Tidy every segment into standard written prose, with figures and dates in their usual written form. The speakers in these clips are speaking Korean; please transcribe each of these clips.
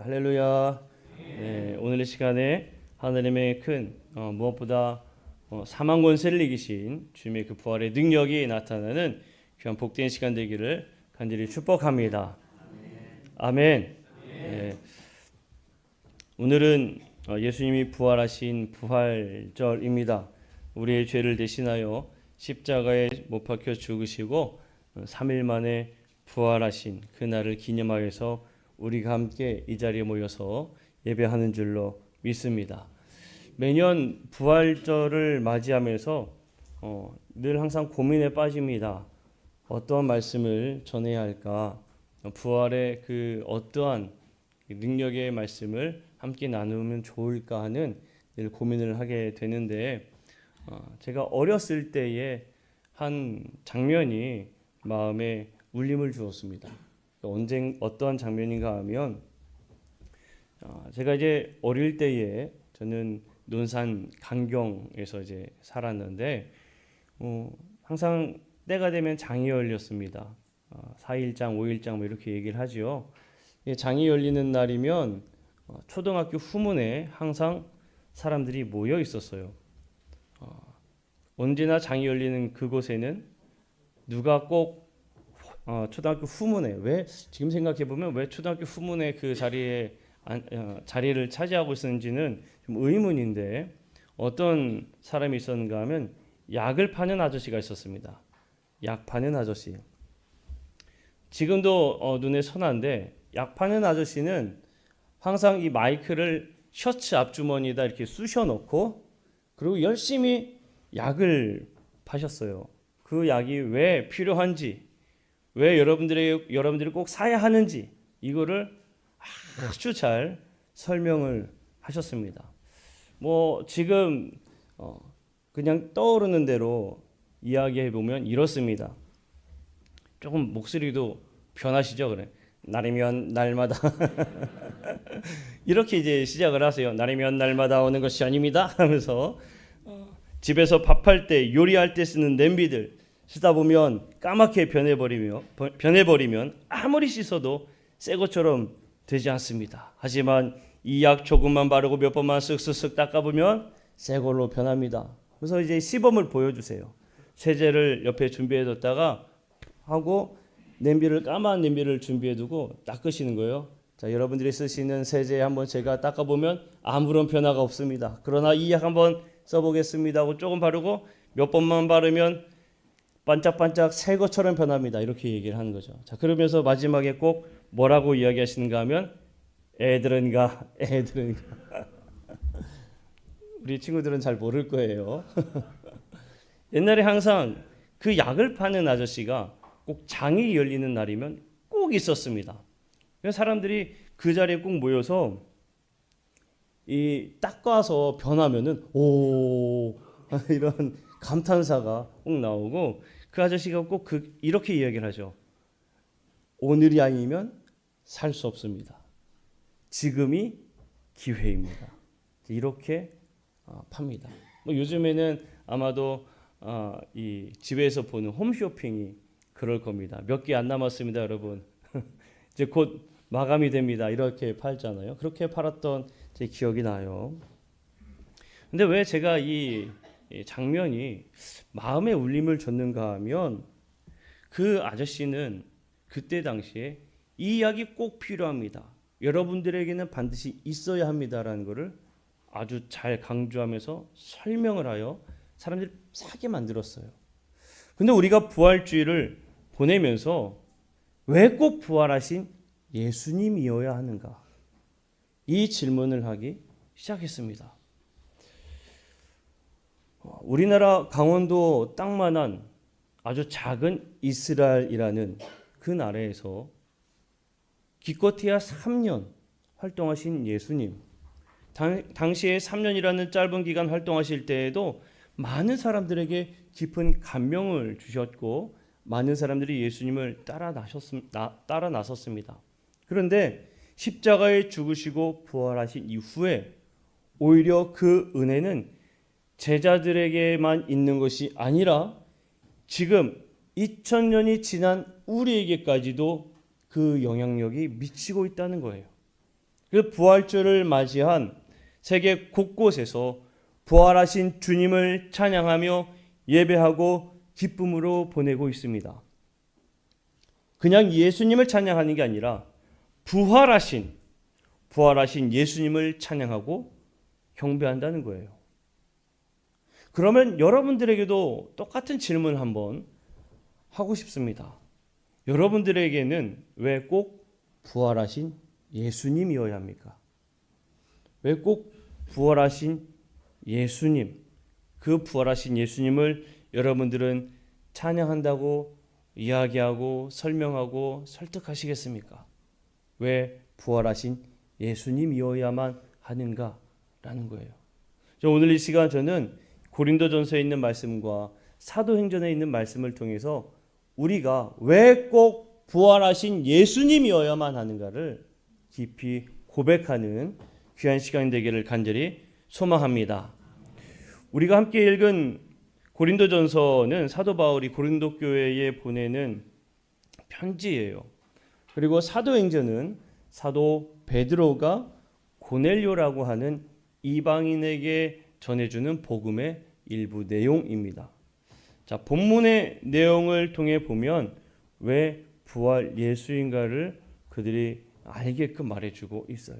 할렐루야. 네, 오늘 이 시간에 하나님의 큰 무엇보다 사망 권세를 이기신 주님의 그 부활의 능력이 나타나는 귀한 복된 시간 되기를 간절히 축복합니다. 아멘. 네, 오늘은 예수님이 부활하신 부활절입니다. 우리의 죄를 대신하여 십자가에 못 박혀 죽으시고 3일 만에 부활하신 그날을 기념하여서 우리가 함께 이 자리에 모여서 예배하는 줄로 믿습니다. 매년 부활절을 맞이하면서 늘 항상 고민에 빠집니다. 어떠한 말씀을 전해야 할까? 부활의 그 어떠한 능력의 말씀을 함께 나누면 좋을까 하는 늘 고민을 하게 되는데 제가 어렸을 때의 한 장면이 마음에 울림을 주었습니다. 어떠한 장면인가 하면 제가 이제 어릴 때에 저는 논산 강경에서 이제 살았는데 항상 때가 되면 장이 열렸습니다. 4일장, 5일장 뭐 이렇게 얘기를 하죠. 장이 열리는 날이면 초등학교 후문에 항상 사람들이 모여 있었어요. 언제나 장이 열리는 그곳에는 누가 꼭 초등학교 후문에 지금 생각해 보면 왜 초등학교 후문에 그 자리를 차지하고 있었는지는 좀 의문인데 어떤 사람이 있었는가 하면 약을 파는 아저씨가 있었습니다. 약 파는 아저씨. 지금도 눈에 선한데 약 파는 아저씨는 항상 이 마이크를 셔츠 앞주머니에다 이렇게 쑤셔 넣고 그리고 열심히 약을 파셨어요. 그 약이 왜 필요한지, 왜 여러분들이 꼭 사야 하는지 이거를 아주 잘 설명을 하셨습니다. 뭐 지금 그냥 떠오르는 대로 이야기해 보면 이렇습니다. 조금 목소리도 변하시죠, 그래? 날이면 날마다 이렇게 이제 시작을 하세요. 날이면 날마다 오는 것이 아닙니다 하면서 집에서 밥할 때 요리할 때 쓰는 냄비들 쓰다 보면 까맣게 변해버리면 아무리 씻어도 새 것처럼 되지 않습니다. 하지만 이 약 조금만 바르고 몇 번만 쓱쓱쓱 닦아보면 새 걸로 변합니다. 그래서 이제 시범을 보여주세요. 세제를 옆에 준비해뒀다가 하고 까만 냄비를 준비해두고 닦으시는 거예요. 자, 여러분들이 쓰시는 세제 한번 제가 닦아보면 아무런 변화가 없습니다. 그러나 이 약 한번 써보겠습니다 하고 조금 바르고 몇 번만 바르면 반짝반짝 새 것처럼 변합니다. 이렇게 얘기를 하는 거죠. 자, 그러면서 마지막에 꼭 뭐라고 이야기하시는가 하면 애들은가 우리 친구들은 잘 모를 거예요. 옛날에 항상 그 약을 파는 아저씨가 꼭 장이 열리는 날이면 꼭 있었습니다. 그래서 사람들이 그 자리에 꼭 모여서 이 닦아서 변하면은 오 이런 감탄사가 꼭 나오고 그 아저씨가 꼭 이렇게 이야기를 하죠. 오늘이 아니면 살 수 없습니다. 지금이 기회입니다. 이렇게 팝니다. 뭐 요즘에는 아마도 이 집에서 보는 홈쇼핑이 그럴 겁니다. 몇 개 안 남았습니다, 여러분. 이제 곧 마감이 됩니다. 이렇게 팔잖아요. 그렇게 팔았던 제 기억이 나요. 근데 왜 제가 이 장면이 마음에 울림을 줬는가 하면 그 아저씨는 그때 당시에 이 약이 꼭 필요합니다. 여러분들에게는 반드시 있어야 합니다라는 것을 아주 잘 강조하면서 설명을 하여 사람들이 사게 만들었어요. 근데 우리가 부활주의를 보내면서 왜 꼭 부활하신 예수님이어야 하는가? 이 질문을 하기 시작했습니다. 우리나라 강원도 땅만한 아주 작은 이스라엘이라는 그 나라에서 기껏해야 3년 활동하신 예수님, 당시에 3년이라는 짧은 기간 활동하실 때에도 많은 사람들에게 깊은 감명을 주셨고 많은 사람들이 예수님을 따라 나섰습니다. 그런데 십자가에 죽으시고 부활하신 이후에 오히려 그 은혜는 제자들에게만 있는 것이 아니라 지금 2000년이 지난 우리에게까지도 그 영향력이 미치고 있다는 거예요. 그 부활절을 맞이한 세계 곳곳에서 부활하신 주님을 찬양하며 예배하고 기쁨으로 보내고 있습니다. 그냥 예수님을 찬양하는 게 아니라 부활하신 예수님을 찬양하고 경배한다는 거예요. 그러면 여러분들에게도 똑같은 질문 한번 하고 싶습니다. 여러분들에게는 왜 꼭 부활하신 예수님이어야 합니까? 왜 꼭 부활하신 예수님, 그 부활하신 예수님을 여러분들은 찬양한다고 이야기하고 설명하고 설득하시겠습니까? 왜 부활하신 예수님이어야만 하는가라는 거예요. 오늘 이 시간 저는 고린도전서에 있는 말씀과 사도행전에 있는 말씀을 통해서 우리가 왜 꼭 부활하신 예수님이어야만 하는가를 깊이 고백하는 귀한 시간이 되기를 간절히 소망합니다. 우리가 함께 읽은 고린도전서는 사도 바울이 고린도 교회에 보내는 편지예요. 그리고 사도행전은 사도 베드로가 고넬료라고 하는 이방인에게 전해주는 복음의 일부 내용입니다. 자, 본문의 내용을 통해 보면 왜 부활 예수인가를 그들이 알게끔 말해주고 있어요.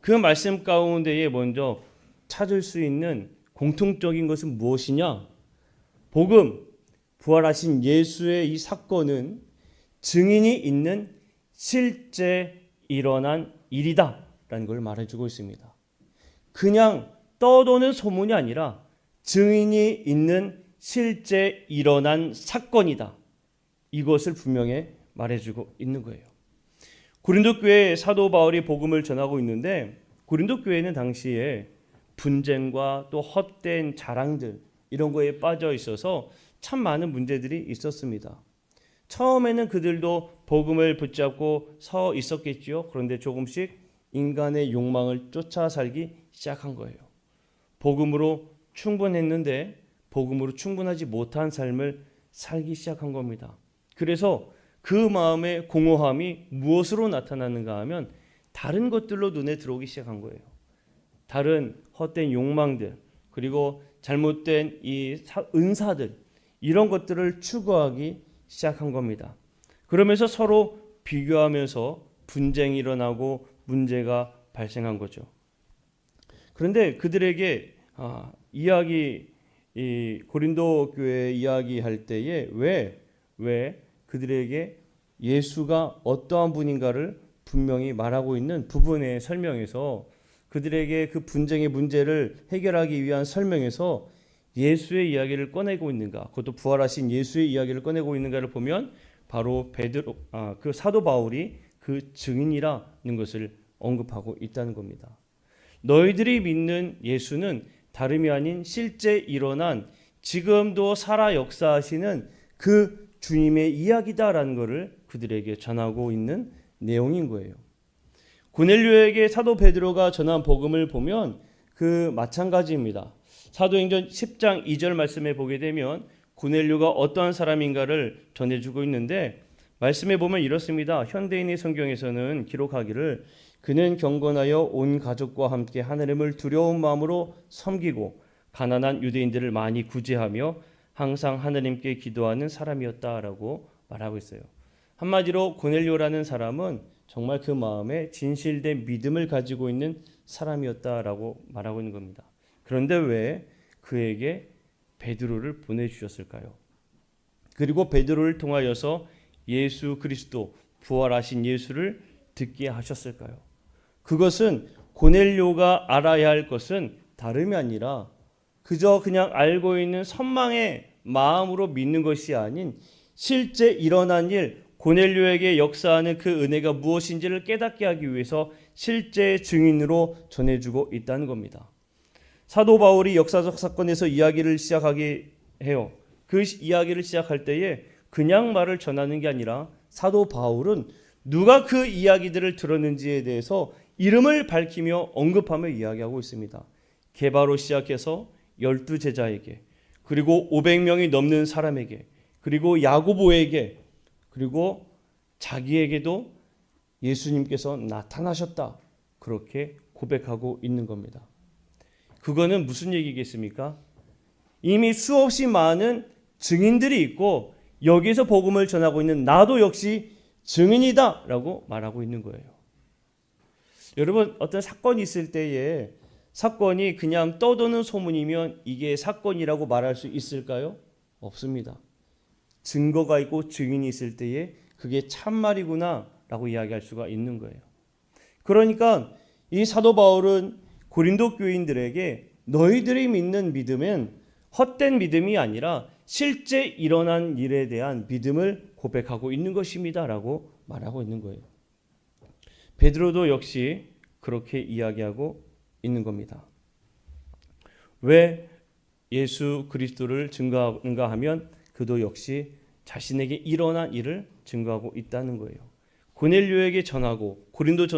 그 말씀 가운데에 먼저 찾을 수 있는 공통적인 것은 무엇이냐? 복음, 부활하신 예수의 이 사건은 증인이 있는 실제 일어난 일이다 라는 걸 말해주고 있습니다. 그냥 떠도는 소문이 아니라 증인이 있는 실제 일어난 사건이다. 이것을 분명히 말해주고 있는 거예요. 고린도 교회에 사도 바울이 복음을 전하고 있는데 고린도 교회는 당시에 분쟁과 또 헛된 자랑들 이런 거에 빠져 있어서 참 많은 문제들이 있었습니다. 처음에는 그들도 복음을 붙잡고 서 있었겠지요. 그런데 조금씩 인간의 욕망을 쫓아 살기 시작한 거예요. 복음으로 충분했는데 복음으로 충분하지 못한 삶을 살기 시작한 겁니다. 그래서 그 마음의 공허함이 무엇으로 나타나는가 하면 다른 것들로 눈에 들어오기 시작한 거예요. 다른 헛된 욕망들 그리고 잘못된 이 은사들 이런 것들을 추구하기 시작한 겁니다. 그러면서 서로 비교하면서 분쟁이 일어나고 문제가 발생한 거죠. 그런데 그들에게 이 고린도 교회 이야기할 때에 왜 그들에게 예수가 어떠한 분인가를 분명히 말하고 있는 부분의 설명에서 그들에게 그 분쟁의 문제를 해결하기 위한 설명에서 예수의 이야기를 꺼내고 있는가, 그것도 부활하신 예수의 이야기를 꺼내고 있는가를 보면 바로 그 사도 바울이 그 증인이라는 것을 언급하고 있다는 겁니다. 너희들이 믿는 예수는 다름이 아닌 실제 일어난 지금도 살아 역사하시는 그 주님의 이야기다라는 것을 그들에게 전하고 있는 내용인 거예요. 고넬료에게 사도 베드로가 전한 복음을 보면 그 마찬가지입니다. 사도행전 10장 2절 말씀에 보게 되면 고넬료가 어떠한 사람인가를 전해주고 있는데 말씀에 보면 이렇습니다. 현대인의 성경에서는 기록하기를 그는 경건하여 온 가족과 함께 하나님을 두려운 마음으로 섬기고 가난한 유대인들을 많이 구제하며 항상 하나님께 기도하는 사람이었다라고 말하고 있어요. 한마디로 고넬료라는 사람은 정말 그 마음에 진실된 믿음을 가지고 있는 사람이었다라고 말하고 있는 겁니다. 그런데 왜 그에게 베드로를 보내주셨을까요? 그리고 베드로를 통하여서 예수 그리스도 부활하신 예수를 듣게 하셨을까요? 그것은 고넬료가 알아야 할 것은 다름이 아니라 그냥 알고 있는 선망의 마음으로 믿는 것이 아닌 실제 일어난 일, 고넬료에게 역사하는 그 은혜가 무엇인지를 깨닫게 하기 위해서 실제 증인으로 전해주고 있다는 겁니다. 사도 바울이 역사적 사건에서 이야기를 시작하게 해요. 그 이야기를 시작할 때에 그냥 말을 전하는 게 아니라 사도 바울은 누가 그 이야기들을 들었는지에 대해서 이름을 밝히며 언급하며 이야기하고 있습니다. 게바로 시작해서 12제자에게 그리고 500명이 넘는 사람에게 그리고 야고보에게 그리고 자기에게도 예수님께서 나타나셨다. 그렇게 고백하고 있는 겁니다. 그거는 무슨 얘기겠습니까? 이미 수없이 많은 증인들이 있고 여기서 복음을 전하고 있는 나도 역시 증인이다 라고 말하고 있는 거예요. 여러분, 어떤 사건이 있을 때에 사건이 그냥 떠도는 소문이면 이게 사건이라고 말할 수 있을까요? 없습니다. 증거가 있고 증인이 있을 때에 그게 참말이구나 라고 이야기할 수가 있는 거예요. 그러니까 이 사도 바울은 고린도 교인들에게 너희들이 믿는 믿음은 헛된 믿음이 아니라 실제 일어난 일에 대한 믿음을 고백하고 있는 것입니다 라고 말하고 있는 거예요. 베드로도 역시 그렇게 이야기하고 있는 겁니다. 왜 예수 그리스도를 증거하는가 하면 그도 역시 자신에게 일어난 일을 증거하고 있다는 거예요. 고넬료에게 전하고 고린도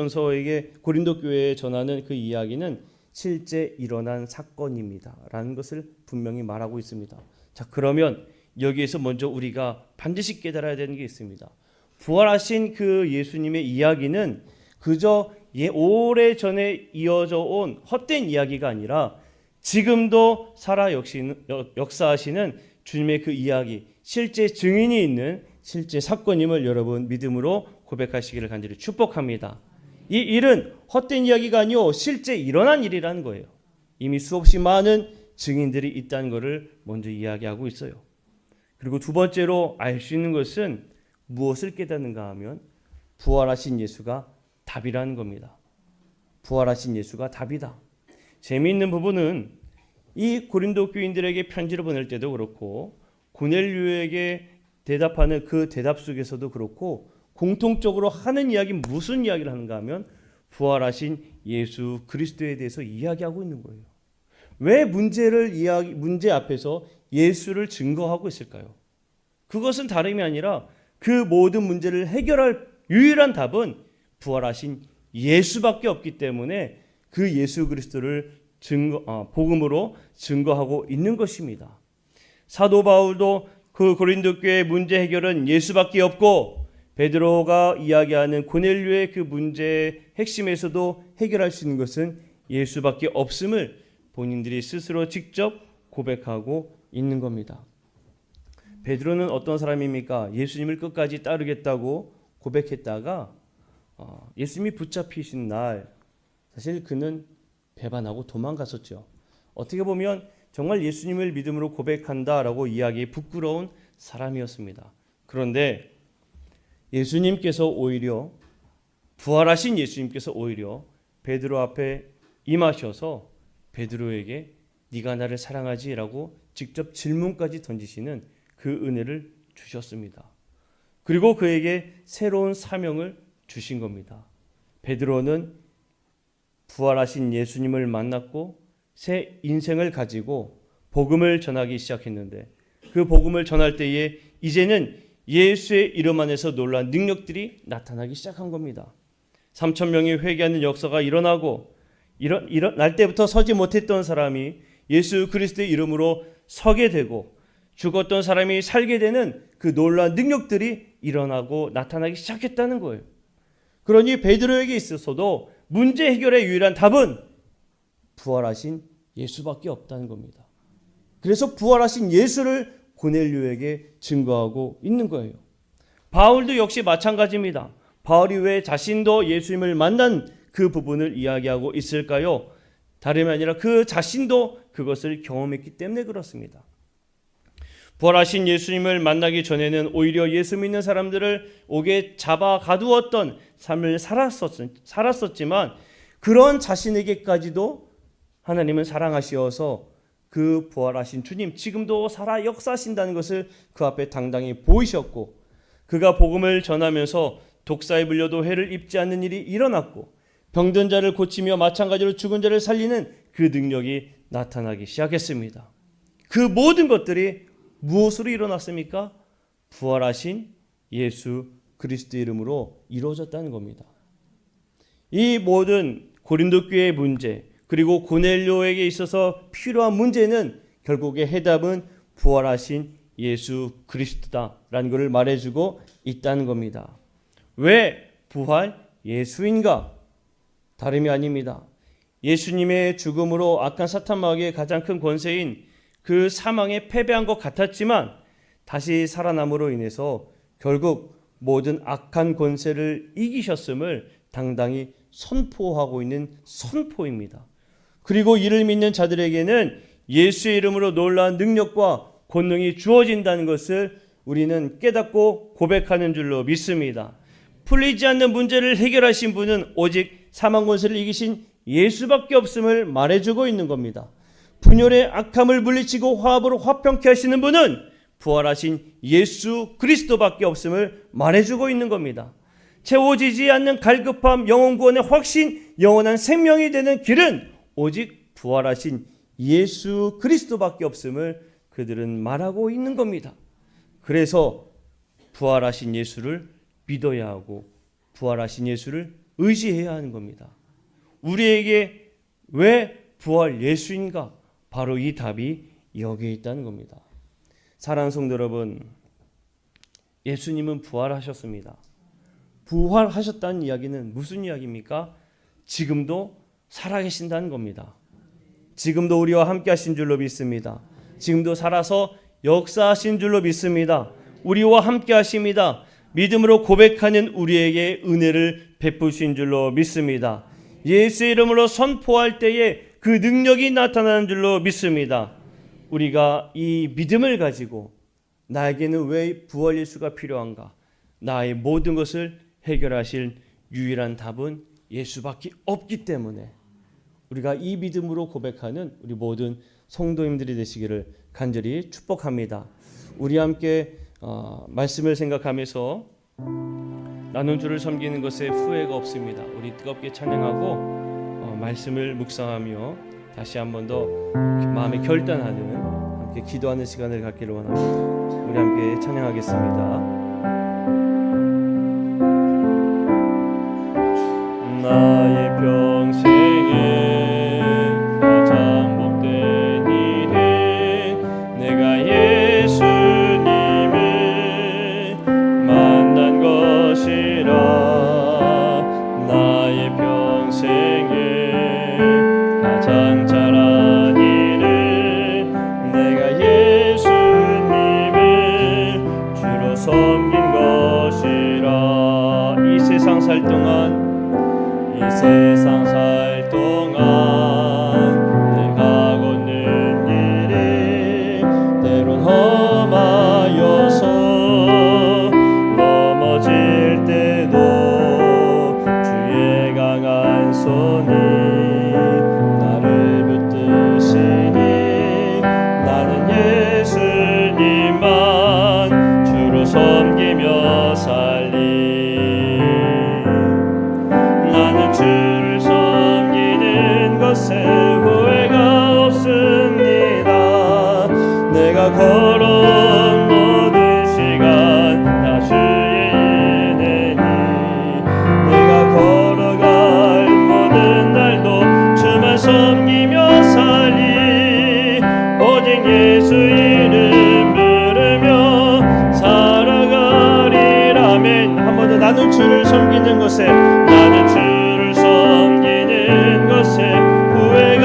교회에 전하는 그 이야기는 실제 일어난 사건입니다 라는 것을 분명히 말하고 있습니다. 자, 그러면 여기에서 먼저 우리가 반드시 깨달아야 되는 게 있습니다. 부활하신 그 예수님의 이야기는 그저 오래전에 이어져 온 헛된 이야기가 아니라 지금도 살아 역사하시는 주님의 그 이야기, 실제 증인이 있는 실제 사건임을 여러분 믿음으로 고백하시기를 간절히 축복합니다. 이 일은 헛된 이야기가 아니오 실제 일어난 일이라는 거예요. 이미 수없이 많은 증인들이 있다는 것을 먼저 이야기하고 있어요. 그리고 두 번째로 알 수 있는 것은 무엇을 깨닫는가 하면 부활하신 예수가 답이라는 겁니다. 부활하신 예수가 답이다. 재미있는 부분은 이 고린도 교인들에게 편지를 보낼 때도 그렇고 고넬료에게 대답하는 그 대답 속에서도 그렇고 공통적으로 하는 이야기 무슨 이야기를 하는가 하면 부활하신 예수 그리스도에 대해서 이야기하고 있는 거예요. 왜 문제 앞에서 예수를 증거하고 있을까요? 그것은 다름이 아니라 그 모든 문제를 해결할 유일한 답은 부활하신 예수밖에 없기 때문에 그 예수 그리스도를 복음으로 증거하고 있는 것입니다. 사도 바울도 그 고린도 교회의 문제 해결은 예수밖에 없고 베드로가 이야기하는 고넬료의 그 문제의 핵심에서도 해결할 수 있는 것은 예수밖에 없음을 본인들이 스스로 직접 고백하고 있는 겁니다. 베드로는 어떤 사람입니까? 예수님을 끝까지 따르겠다고 고백했다가 예수님이 붙잡히신 날 사실 그는 배반하고 도망갔었죠. 어떻게 보면 정말 예수님을 믿음으로 고백한다라고 이야기에 부끄러운 사람이었습니다. 그런데 부활하신 예수님께서 오히려 베드로 앞에 임하셔서 베드로에게 네가 나를 사랑하지라고 직접 질문까지 던지시는 그 은혜를 주셨습니다. 그리고 그에게 새로운 사명을 주신 겁니다. 베드로는 부활하신 예수님을 만났고 새 인생을 가지고 복음을 전하기 시작했는데 그 복음을 전할 때에 이제는 예수의 이름 안에서 놀라운 능력들이 나타나기 시작한 겁니다. 3,000명이 회개하는 역사가 일어나고 일어날 때부터 서지 못했던 사람이 예수 그리스도의 이름으로 서게 되고 죽었던 사람이 살게 되는 그 놀라운 능력들이 일어나고 나타나기 시작했다는 거예요. 그러니 베드로에게 있어서도 문제 해결의 유일한 답은 부활하신 예수밖에 없다는 겁니다. 그래서 부활하신 예수를 고넬료에게 증거하고 있는 거예요. 바울도 역시 마찬가지입니다. 바울이 왜 자신도 예수님을 만난 그 부분을 이야기하고 있을까요? 다름이 아니라 그 자신도 그것을 경험했기 때문에 그렇습니다. 부활하신 예수님을 만나기 전에는 오히려 예수 믿는 사람들을 옥에 잡아 가두었던 삶을 살았었지만 그런 자신에게까지도 하나님은 사랑하시어서 그 부활하신 주님 지금도 살아 역사하신다는 것을 그 앞에 당당히 보이셨고 그가 복음을 전하면서 독사에 물려도 해를 입지 않는 일이 일어났고 병든 자를 고치며 마찬가지로 죽은 자를 살리는 그 능력이 나타나기 시작했습니다. 그 모든 것들이 무엇으로 일어났습니까? 부활하신 예수 그리스도 이름으로 이루어졌다는 겁니다. 이 모든 고린도 교회의 문제 그리고 고넬료에게 있어서 필요한 문제는 결국의 해답은 부활하신 예수 그리스도다라는 것을 말해주고 있다는 겁니다. 왜 부활 예수인가? 다름이 아닙니다. 예수님의 죽음으로 악한 사탄 마귀의 가장 큰 권세인 그 사망에 패배한 것 같았지만 다시 살아남으로 인해서 결국 모든 악한 권세를 이기셨음을 당당히 선포하고 있는 선포입니다. 그리고 이를 믿는 자들에게는 예수의 이름으로 놀라운 능력과 권능이 주어진다는 것을 우리는 깨닫고 고백하는 줄로 믿습니다. 풀리지 않는 문제를 해결하신 분은 오직 사망 권세를 이기신 예수밖에 없음을 말해주고 있는 겁니다. 분열의 악함을 물리치고 화합으로 화평케 하시는 분은 부활하신 예수 그리스도밖에 없음을 말해주고 있는 겁니다. 채워지지 않는 갈급함, 영혼 구원의 확신, 영원한 생명이 되는 길은 오직 부활하신 예수 그리스도밖에 없음을 그들은 말하고 있는 겁니다. 그래서 부활하신 예수를 믿어야 하고 부활하신 예수를 의지해야 하는 겁니다. 우리에게 왜 부활 예수인가? 바로 이 답이 여기에 있다는 겁니다. 사랑하는 성도 여러분, 예수님은 부활하셨습니다. 부활하셨다는 이야기는 무슨 이야기입니까? 지금도 살아계신다는 겁니다. 지금도 우리와 함께 하신 줄로 믿습니다. 지금도 살아서 역사하신 줄로 믿습니다. 우리와 함께 하십니다. 믿음으로 고백하는 우리에게 은혜를 베푸신 줄로 믿습니다. 예수의 이름으로 선포할 때에 그 능력이 나타나는 줄로 믿습니다. 우리가 이 믿음을 가지고 나에게는 왜 부활 예수가 필요한가? 나의 모든 것을 해결하실 유일한 답은 예수밖에 없기 때문에 우리가 이 믿음으로 고백하는 우리 모든 성도님들이 되시기를 간절히 축복합니다. 우리 함께 말씀을 생각하면서 나눈 주를 섬기는 것에 후회가 없습니다. 우리 뜨겁게 찬양하고 말씀을 묵상하며 다시 한 번 더 마음에 결단하는 함께 기도하는 시간을 갖기를 원합니다. 우리 함께 찬양하겠습니다. 나의 평생에 가장 복된 일은 내가 예수님을 만난 것이라. 나의 평생에 가장 잘한 일은 내가 예수님을 주로 섬긴 것이라. 이 세상 살 동안 내가 걷는 길이 때론 험하여서 넘어질 때도 주의 강한 손이 나를 붙드시니 나는 예수님만 주로 섬기며 살리. 주를 섬기는 것에 후회가 없습니다. 내가 걸어온 모든 시간 다 주의 은혜니 내가 걸어갈 모든 날도 주만 섬기며 살리. 오직 예수 이름 부르며 살아가리라면 한 번 더 나는 주를 섬기는 것에 나는 주를 섬기는 것에 후회가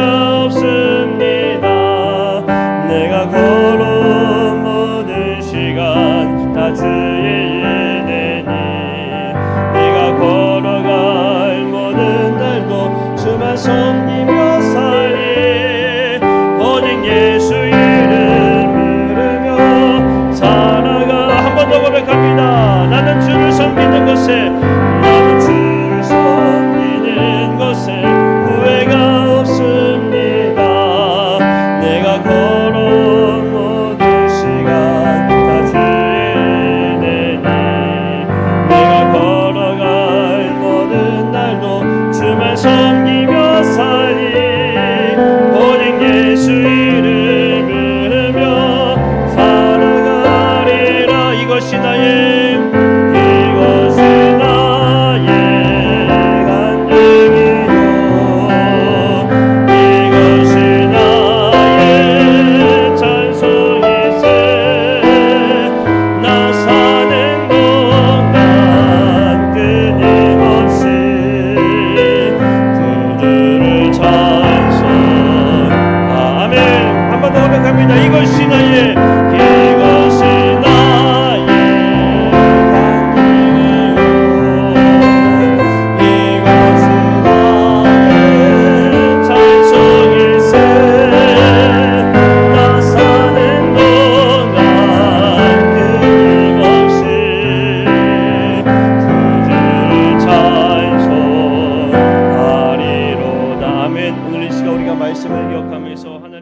말씀을 기억하면서 하나님